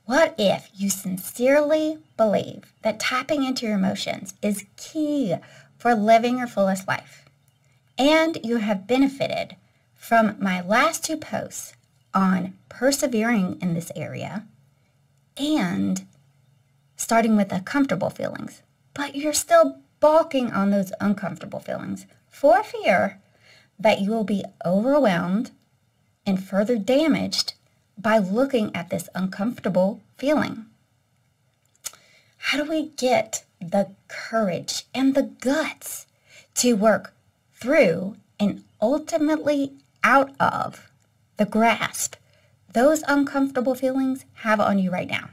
What if you sincerely believe that tapping into your emotions is key for living your fullest life, and you have benefited from my last 2 posts on persevering in this area and starting with the comfortable feelings, but you're still balking on those uncomfortable feelings for fear that you will be overwhelmed and further damaged by looking at this uncomfortable feeling? How do we get the courage and the guts to work through and ultimately out of the grasp those uncomfortable feelings have on you right now?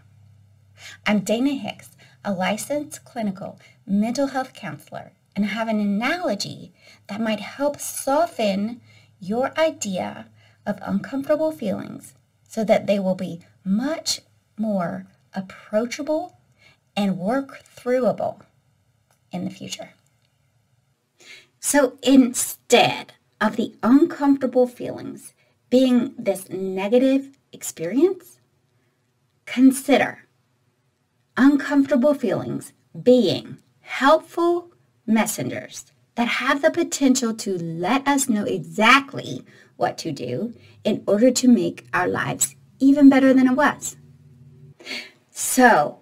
I'm Dana Hicks, a licensed clinical mental health counselor, and I have an analogy that might help soften your idea of uncomfortable feelings so that they will be much more approachable and work throughable in the future. So instead of the uncomfortable feelings being this negative experience, consider uncomfortable feelings being helpful messengers that have the potential to let us know exactly what to do in order to make our lives even better than it was. So,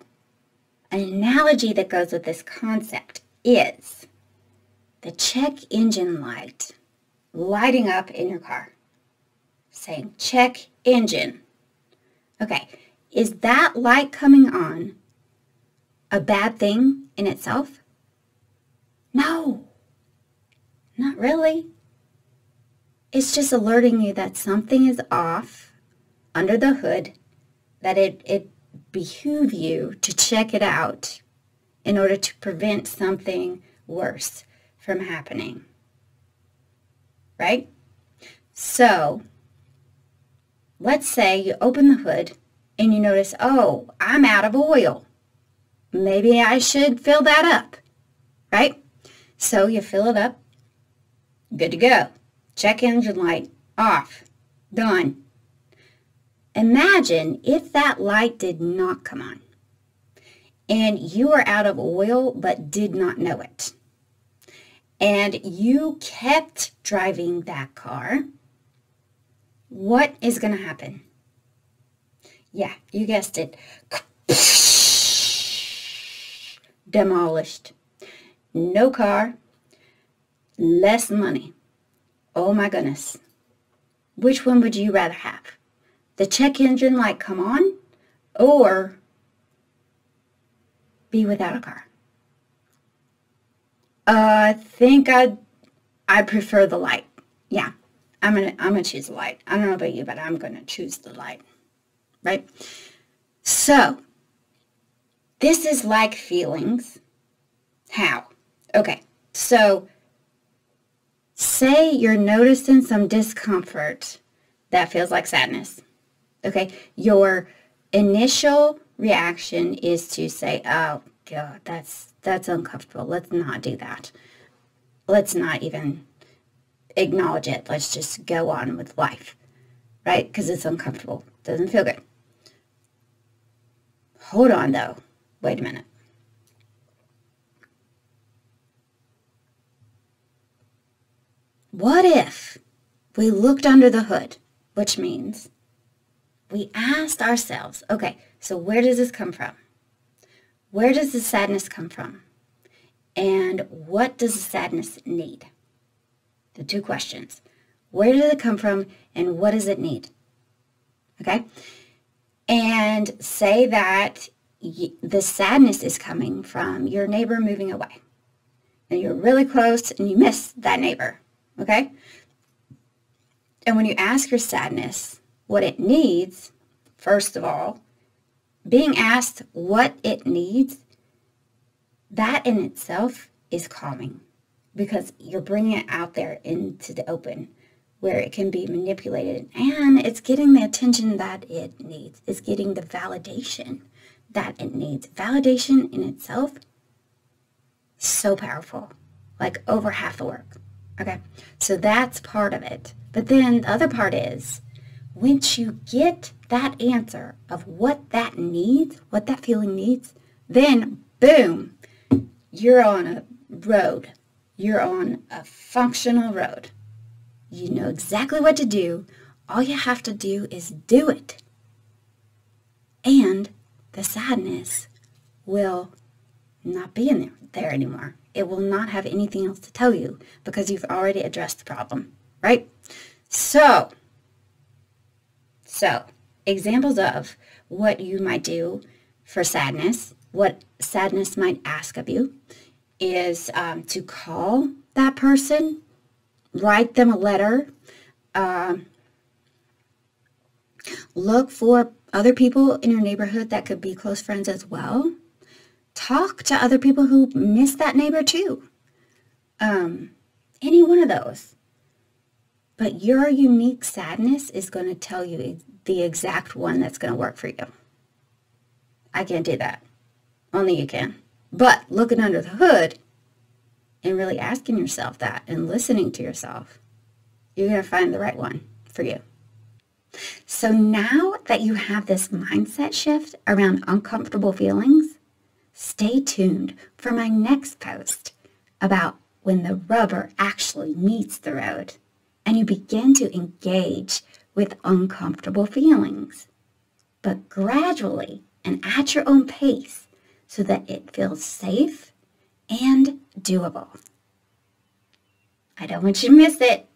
an analogy that goes with this concept is the check engine light lighting up in your car, saying check engine. Okay, is that light coming on a bad thing in itself? No, not really. It's just alerting you that something is off under the hood, that it behooves you to check it out in order to prevent something worse from happening. Right? So, let's say you open the hood and you notice, oh, I'm out of oil. Maybe I should fill that up. Right? So you fill it up. Good to go. Check engine light off. Done. Imagine if that light did not come on and you were out of oil but did not know it. And you kept driving that car. What is going to happen? Yeah, you guessed it. Demolished. No car. Less money. Oh my goodness. Which one would you rather have? The check engine light come on or be without a car? I think I prefer the light. Yeah, I'm gonna choose the light. I don't know about you, but I'm gonna choose the light. Right? So, this is like feelings. How? Okay, so say you're noticing some discomfort that feels like sadness. Okay, your initial reaction is to say, oh, God, that's uncomfortable. Let's not do that. Let's not even acknowledge it. Let's just go on with life, right? Because it's uncomfortable. Doesn't feel good. Hold on, though. Wait a minute. What if we looked under the hood, which means we asked ourselves, okay, so where does this come from? Where does the sadness come from? And what does the sadness need? The 2 questions. Where does it come from and what does it need? Okay? And say that the sadness is coming from your neighbor moving away. And you're really close and you miss that neighbor. Okay? And when you ask your sadness what it needs, first of all, being asked what it needs, that in itself is calming because you're bringing it out there into the open where it can be manipulated and it's getting the attention that it needs. It's getting the validation that it needs. Validation in itself, so powerful, like over half the work. Okay, so that's part of it. But then the other part is, once you get that answer of what that needs, what that feeling needs, then boom, you're on a road. You're on a functional road. You know exactly what to do. All you have to do is do it. And the sadness will not be in there anymore. It will not have anything else to tell you because you've already addressed the problem, right? So examples of what you might do for sadness, what sadness might ask of you, is to call that person, write them a letter, look for other people in your neighborhood that could be close friends as well. Talk to other people who miss that neighbor too. Any one of those. But your unique sadness is going to tell you the exact one that's going to work for you. I can't do that. Only you can. But looking under the hood and really asking yourself that and listening to yourself, you're going to find the right one for you. So now that you have this mindset shift around uncomfortable feelings, stay tuned for my next post about when the rubber actually meets the road and you begin to engage with uncomfortable feelings, but gradually and at your own pace so that it feels safe and doable. I don't want you to miss it.